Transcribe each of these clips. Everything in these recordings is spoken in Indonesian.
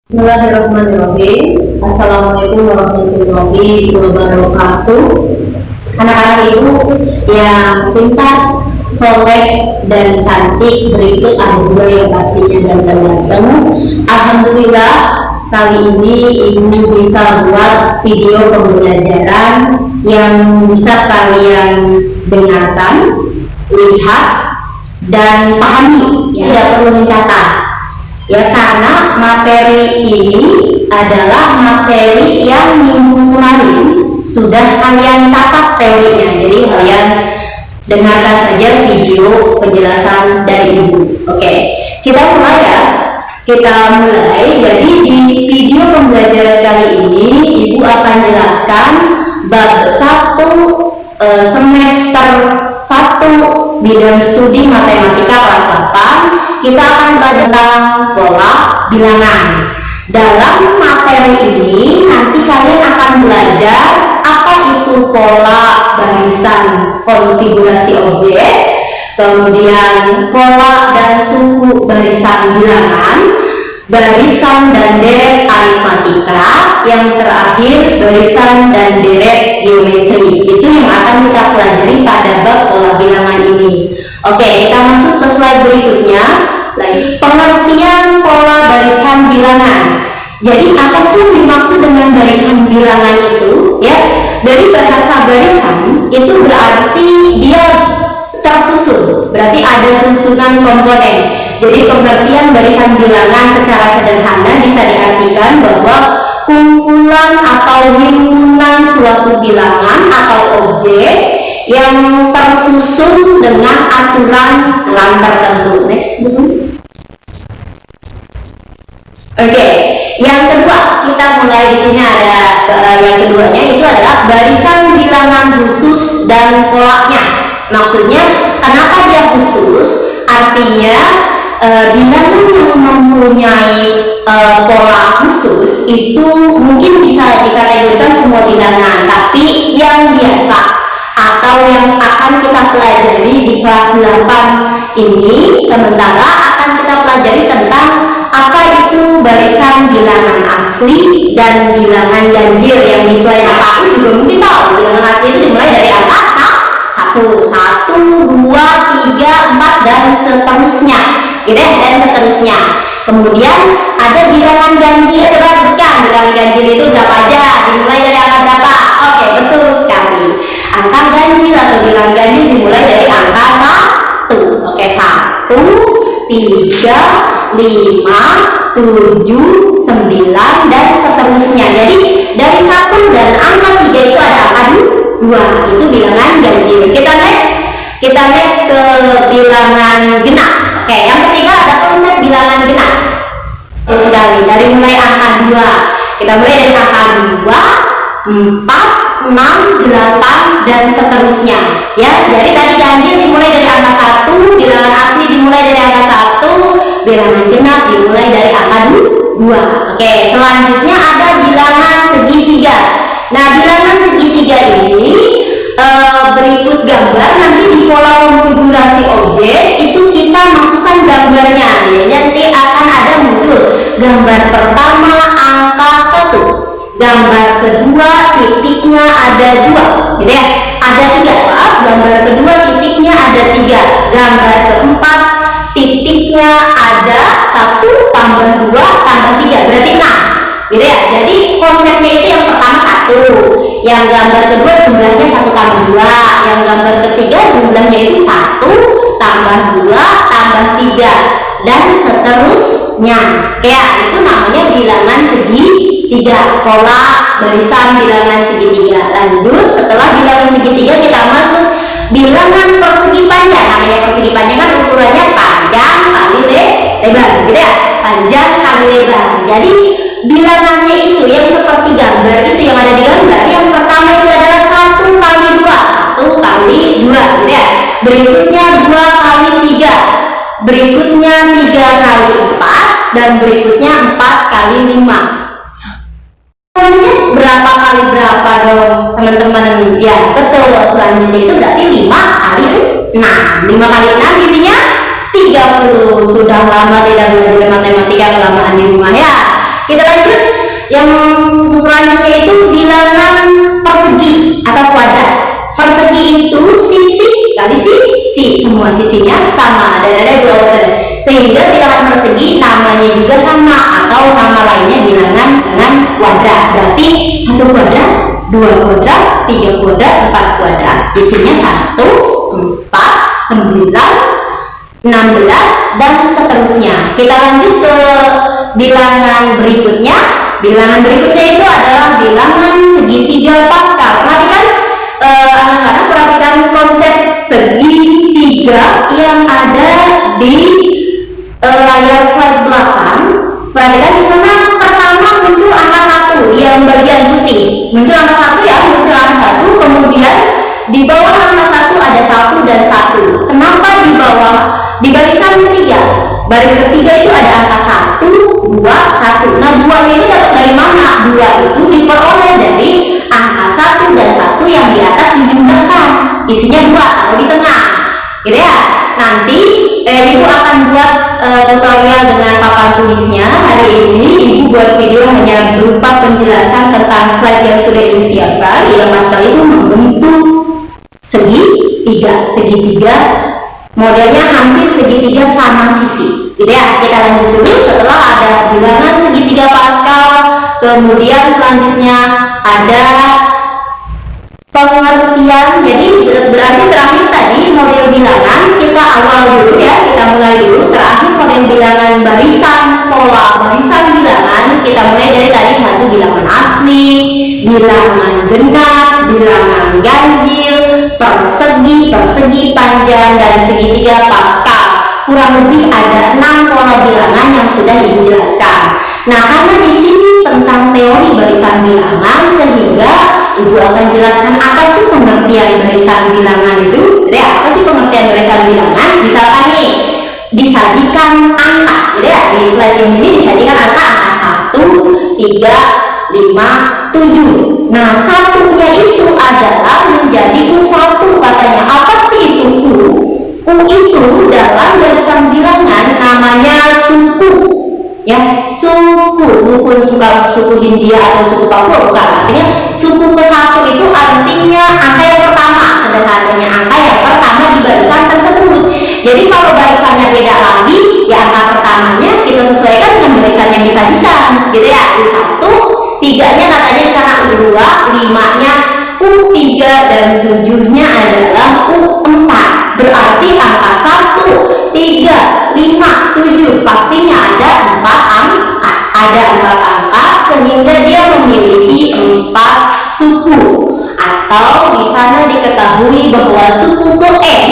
Bismillahirrahmanirrahim. Assalamualaikum warahmatullahi wabarakatuh. Anak-anak ibu yang pintar, soleh dan cantik, berikut ada dua yang pastinya ganteng-ganteng. Alhamdulillah kali ini ibu bisa buat video pembelajaran yang bisa kalian dengarkan, lihat dan pahami. Tidak perlu mencatat. Ya, karena materi ini adalah materi yang minggu kemarin sudah kalian catat teorinya. Jadi kalian dengarkan saja video penjelasan dari ibu. Oke, kita mulai ya. Kita mulai. Jadi di video pembelajaran kali ini ibu akan jelaskan bab 1 semester 1 bidang studi matematika kelas 8. Kita akan belajar tentang pola bilangan. Dalam materi ini nanti kalian akan belajar apa itu pola barisan konfigurasi objek, kemudian pola dan suku barisan bilangan, barisan dan deret aritmatika, yang terakhir barisan dan deret geometri. Itu yang akan kita pelajari pada bab pola bilangan ini. Oke, kita masuk ke slide berikutnya. Pengertian pola barisan bilangan. Jadi apa sih yang dimaksud dengan barisan bilangan itu? Ya, dari bahasa barisan itu berarti dia tersusun, berarti ada susunan komponen. Jadi pengertian barisan bilangan secara sederhana bisa diartikan bahwa kumpulan atau himpunan suatu bilangan atau objek yang tersusun dengan aturan tertentu. Next dulu. Oke, yang kedua kita mulai di sini ada yang keduanya itu adalah barisan bilangan khusus dan polanya. Maksudnya kenapa dia khusus? Artinya bilangan yang mempunyai pola khusus itu mungkin bisa dikategorikan semua bilangan, tapi yang biasa atau yang akan kita pelajari di kelas 8 ini sementara akan kita pelajari tentang apa itu barisan bilangan asli dan bilangan ganjil. Yang di slide apa itu juga mungkin tahu. Bilangan asli itu dimulai dari angka 1, 2, 3, 4 dan seterusnya, gitu ya, dan seterusnya. Kemudian ada bilangan ganjil. Coba sebutkan bilangan ganjil itu berapa aja, dimulai dari angka berapa? Oke, betul sekali. Angka ganjil atau bilangan ganjil dimulai dari angka 1. Oke, 1, 3, 5, 7, 9 dan seterusnya. Jadi dari 1 dan angka 3 itu ada angka 2. Itu bilangan ganjil. Kita next ke bilangan genap. Oke, yang ketiga ada konsep bilangan genap. Sekali dari mulai angka 2. Kita mulai dari angka 2, 4, 6, 8 dan seterusnya. Ya, jadi tadi ganjil dimulai dari angka 1, bilangan asli dimulai dari angka 1, bilangan genap dimulai dari angka 2. Oke, selanjutnya ada bilangan segitiga. Nah, bilangan segitiga ini berikut gambar. Nanti di pola konfigurasi objek itu kita masukkan gambarnya. Ya, nanti akan ada muncul gambar pertama angka 1, gambar kedua titiknya ada 2, gitu ya, ada 3. Maaf, gambar kedua titiknya ada 3, gambar keempat titiknya ada 1 tambah 2 tambah 3 berarti 6, gitu ya. Jadi konsepnya itu yang pertama 1, yang gambar kedua jumlahnya 1 tambah 2, yang gambar ketiga jumlahnya itu 1 tambah 2 tambah 3 dan seterusnya. Ya, itu namanya bilangan segitiga, pola barisan bilangan segitiga. Lanjut, setelah bilangan segitiga kita masuk bilangan persegi panjang. Namanya persegi panjang kan ukurannya panjang kali lebar, gitu ya, panjang kali lebar. Jadi bilangannya itu yang seperti gambar itu yang ada di gambar. Yang pertama itu adalah 1 kali 2, 1 kali 2, gitu ya. Berikutnya 2 kali 3, berikutnya 3 kali 4 dan berikutnya 4 kali 5. Berapa kali berapa dong teman-teman? Ya betul, selanjutnya itu berarti 5 kali 6. 5 kali 6 isinya 30. Sudah lama tidak belajar matematika, kelamaan di rumah ya. Kita nama lainnya bilangan dengan kuadrat. Berarti 1 kuadrat, 2 kuadrat, 3 kuadrat, 4 kuadrat. Isinya 1, 4, 9, 16 dan seterusnya. Kita lanjut ke bilangan berikutnya. Bilangan berikutnya itu adalah bilangan segitiga Pascal. Perhatikan anak-anak, perhatikan konsep segitiga yang ada di layar slide belakang. Perhatikan di sana pertama muncul angka 1 yang bagian putih. Muncul angka 1 ya, muncul angka 1, kemudian di bawah angka 1 ada 1 dan 1. Kenapa di bawah? Di barisan ketiga. Baris ketiga itu ada angka 1, 2, 1. Nah, 2 ini dapat dari mana? 2 itu diperoleh dari angka 1 dan 1 yang di atas dijumlahkan. Isinya 2 atau di tengah. Gitu ya. Nanti Ibu akan buat tutorial dengan papan tulisnya. Hari ini Ibu buat video hanya berupa penjelasan tentang slide yang sudah Ibu siapkan. Yang Pascal itu membentuk segitiga modelnya hampir segitiga sama sisi. Gitu ya. Kita lanjut dulu. Setelah ada bilangan segitiga Pascal, kemudian selanjutnya ada pengertian. Jadi berarti terakhir tadi model bilangan kita awal dulu ya, kita mulai dulu. Terakhir model bilangan barisan, pola barisan bilangan kita mulai dari tadi. Satu, bilangan asli, bilangan genap, bilangan ganjil, persegi panjang, dan segitiga Pascal. Kurang lebih ada 6 pola bilangan yang sudah Ibu jelaskan. Nah, karena di sini tentang teori barisan bilangan, sehingga Ibu akan jelaskan apa sih pengertian barisan bilangan itu. Jadi apa sih pengertian barisan bilangan? Misalkan nih, disajikan angka, gitu ya. Di slide ini disajikan angka 1, 3, 5, 7. Nah, satunya itu adalah menjadi U1 katanya. Apa sih itu U? U itu dalam barisan bilangan namanya suku. Ya, suku, bukan suku Hindia atau suku Papua, bukan. Artinya suku ke-1 itu artinya angka yang pertama, sederhananya angka yang pertama di barisan tersebut. Jadi kalau barisannya beda lagi, ya angka pertamanya kita sesuaikan dengan barisan yang disajikan, gitu ya. U1, 3-nya katanya di sana U2, 5-nya U3, dan 7-nya adalah U4. Berarti angka 1, 3, 5, 7 pastinya ada 4 angka. Ada 4 angka sehingga dia memiliki 4 suku. Atau di sana diketahui bahwa suku ke N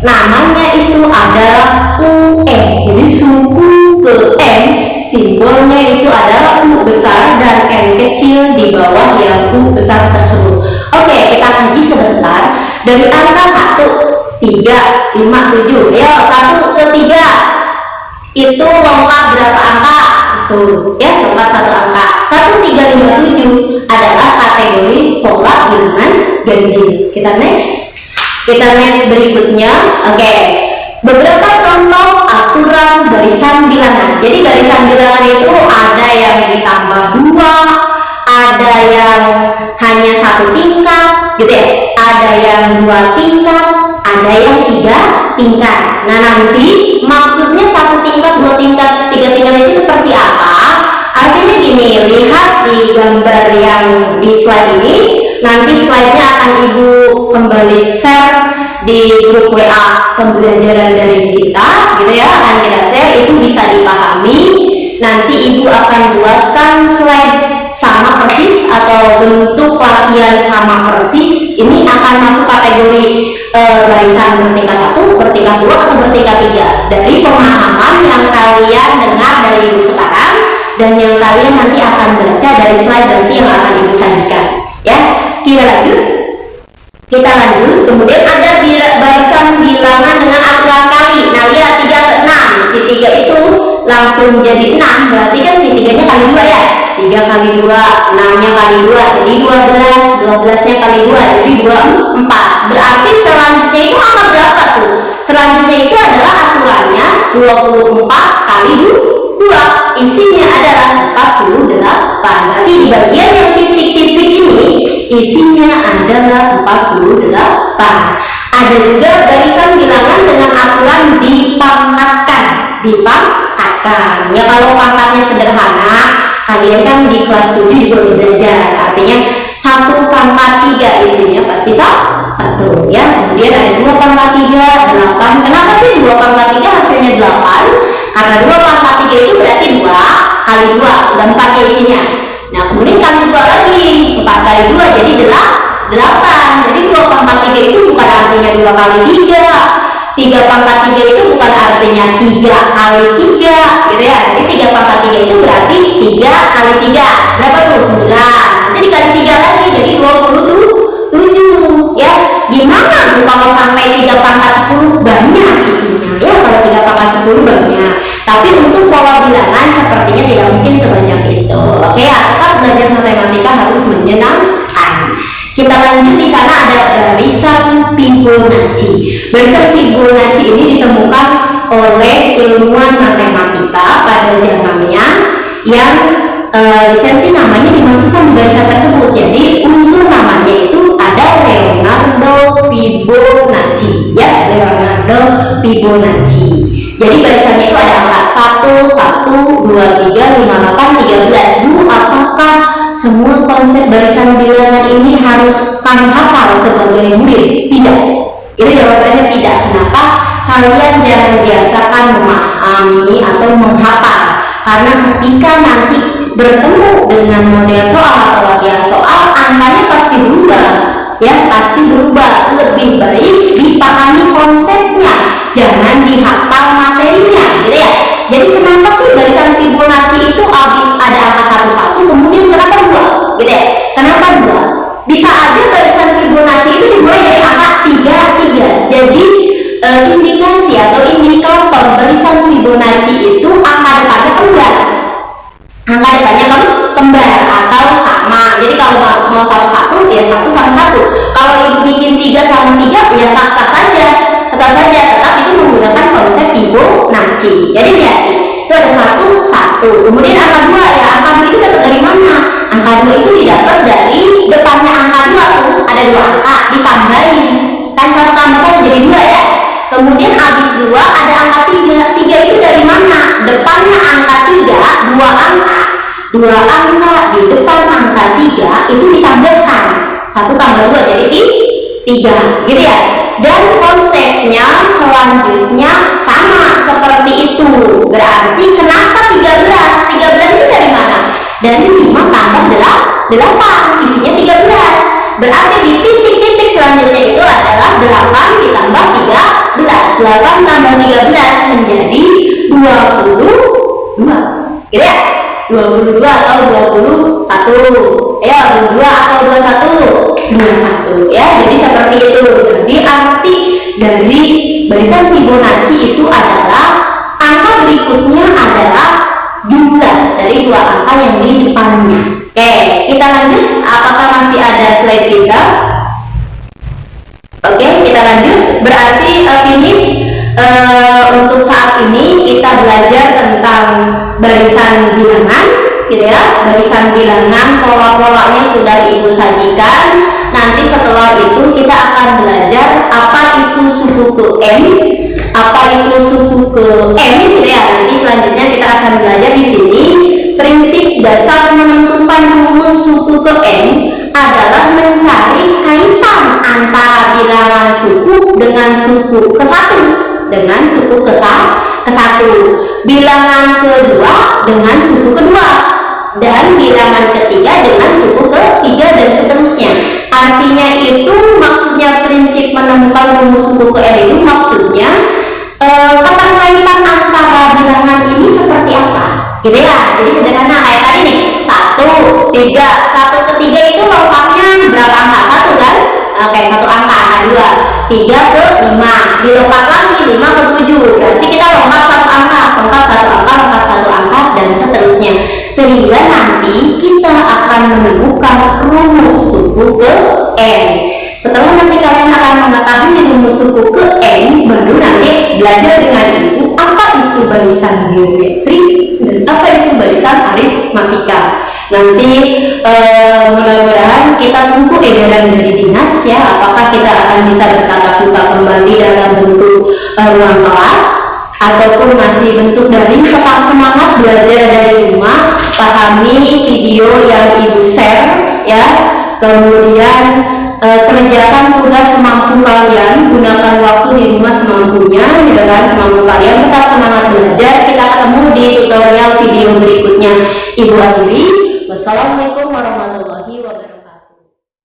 namanya itu adalah UN. Jadi suku ke N simbolnya itu adalah U besar dan N kecil di bawah yang U besar tersebut. Oke, kita kaji sebentar. Dari angka 1, 3, 5, 7. Ya, 1 ke 3 itu lengkap berapa angka? Tuh, ya, lengkap 1 angka. 1, 3, 5, 7 adalah kategori pola bilangan ganjil. Kita next berikutnya. Oke. Beberapa contoh aturan barisan bilangan. Jadi barisan bilangan itu ada yang ditambah 2, ada yang hanya 1 tingkat, gitu ya. Ada yang 2 tingkat, ada yang 3 tingkat. Nah, nanti maksudnya 1 tingkat, 2 tingkat, 3 tingkat itu seperti apa? Artinya gini, lihat di gambar yang di slide ini. Nanti slide-nya akan Ibu kembali share di grup WA pembelajaran dari kita, gitu ya. Akan kita share, itu bisa dipahami. Nanti Ibu akan buatkan slide sama persis atau bentuk latihan sama persis. Ini akan masuk kategori barisan bertingkat 1, bertingkat 2, atau bertingkat 3 dari pemahaman yang kalian dengar dari Ibu sekarang dan yang kalian nanti akan baca dari slide nanti yang akan Ibu sajikan. Ya, kita lanjut. Kemudian ada barisan bilangan dengan aturan kali. Nah, lihat 3 ke 6. Si 3 itu langsung jadi 6. Berarti kan si 3-nya kali 2 ya. 3 kali 2, 6-nya kali 2, jadi 12, 12-nya kali 2, jadi 24. Berarti selanjutnya itu angka berapa tuh? Selanjutnya itu adalah aturannya 24 kali 2. Isinya adalah 48. Berarti di bagian yang titik-titik ini isinya adalah 48. Ada juga barisan bilangan dengan aturan dipangkatkan. Ya, kalau pangkatnya sederhana kelas 7 juga udah belajar. Artinya 1 pangkat 3 isinya pasti 1 ya. Kemudian ada 2 pangkat 3, 8. Kenapa sih 2 pangkat 3 hasilnya 8? Karena 2 pangkat 3 itu berarti 2 kali 2, udah 4 ya isinya. Nah kemudian kali 2 lagi, 4 kali 2 jadi 8. Jadi 2 pangkat 3 itu bukan artinya 2 kali 3. 3 pangkat 3 itu bukan artinya 3 kali 3 gitu ya. Jadi 3 pangkat 3 itu berarti 3 kali 3 berapa tuh? 9. Nanti dikali 3 lagi jadi 27 ya. Gimana tuh kalau sampai 3 pangkat 10? Banyak isinya ya. Kalau 3 pangkat 10 banyak, tapi untuk pola bilangan sepertinya tidak mungkin sebanyak itu. Oke ya, tetap belajar matematika harus menyenangkan. Kita lanjut, di sana ada barisan Fibonacci. Barisan Fibonacci ini ditemukan oleh ilmuwan matematika pada zamannya yang lisensi namanya dimasukkan di barisan tersebut. Jadi unsur namanya itu ada Leonardo Fibonacci ya, Leonardo Fibonacci. Jadi barisannya itu ada angka 1, 1, 2, 3, 5, 8, 13. Bu, apakah semua konsep barisan bilangan ini harus kami hafal sebagai murid? Tidak. Itu jawabannya tidak. Kenapa? Kalian jangan biasakan memahami atau menghafal. Karena ketika nanti bertemu dengan model soal atau latihan soal, angkanya pasti berubah. Ya, pasti berubah. Lebih baik dipahami konsepnya, jangan dihafal materinya, gitu ya. Jadi kenapa sih barisan Fibonacci itu habis ada angka 11 kemudian kenapa 2? Gitu ya. Kenapa 2? Bisa aja barisan Fibonacci itu dimulai dari angka 33. Jadi indikasi atau indikator barisan Fibonacci itu angka depannya kembar. Angka depannya kembar atau sama. Jadi kalau mau 1 ya 1 sama 1. Kalau ibu bikin 3 sama 3 ya sah-sah saja. Tetap saja, tetap itu menggunakan konsep Fibonacci. Jadi lihat, itu ada 1. Kemudian angka 2 ya, angka 2 itu dapat dari mana? Angka 2 itu didapat dari depannya angka 2 tuh, ada 2 angka ditambahin. Kan 1 tambah 1 jadi 2 ya. Kemudian habis 2 ada angka 3. 3 itu dari mana? Depannya angka 3, 2 angka. 2 angka di depan angka 3 itu ditambahkan. 1 tambah 2 jadi 3, gitu ya. Dan konsepnya selanjutnya sama seperti itu. Berarti kenapa 13? 13 itu dari mana? Dari 5 tambah 8, isinya 13. Berarti di titik-titik selanjutnya itu adalah 8 ditambah 13. 8 tambah 13 menjadi 22. Gitu ya? 22 atau 21. Ya, 22 atau 21 ya. Jadi seperti itu. Jadi arti dari barisan Fibonacci itu adalah angka berikutnya adalah jumlah dari 2 angka yang di depannya. Oke, kita lanjut. Apakah masih ada slide kita? Oke, kita lanjut. Berarti finish untuk saat ini kita belajar tentang barisan bilangan, gitu ya. Barisan bilangan, pola-polanya sudah ibu sajikan. Nanti setelah itu kita akan belajar apa itu suku ke M, apa itu suku ke M, gitu ya. Nanti selanjutnya kita akan belajar di sini prinsip dasar menentukan rumus suku ke M adalah mencari kaitan antara bilangan suku dengan suku ke 1, dengan suku ke 1, bilangan kedua dengan suku kedua, dan bilangan ketiga dengan suku ketiga, dan seterusnya. Artinya itu maksudnya prinsip menemukan rumus suku ke M itu maksudnya keterkaitan antara bilangan ini seperti apa, gitu ya. Jadi sederhana kayak tadi nih, 1, 3, 1 ke 3 itu lengkapnya berapa angka? 1 kan? Oke, 1 angka, 2, 3 ke 5, dilengkap lagi 5 ke 7. Berarti kita lengkap 1 angka, lengkap 1 angka, lengkap 1 angka, dan seterusnya. Sehingga nanti kita akan menemukan rumus suku ke M. Setelah nanti kalian akan mengetahui rumus suku ke M, baru nanti belajar dengan ibu apa itu barisan geometri dan apa itu barisan aritmatika. Nanti mudah-mudahan kita tunggu edaran dari dinas ya, apakah kita akan bisa bertatap muka kembali dalam bentuk ruang kelas ataupun masih bentuk daring, tetap semangat belajar dari rumah, pahami video yang ibu share ya, kemudian kerjakan tugas semampu kalian, gunakan waktu di rumah semampunya, semampu kalian, tetap semangat belajar. Kita ketemu di tutorial video berikutnya. Ibu akhiri, wassalamualaikum warahmatullahi wabarakatuh.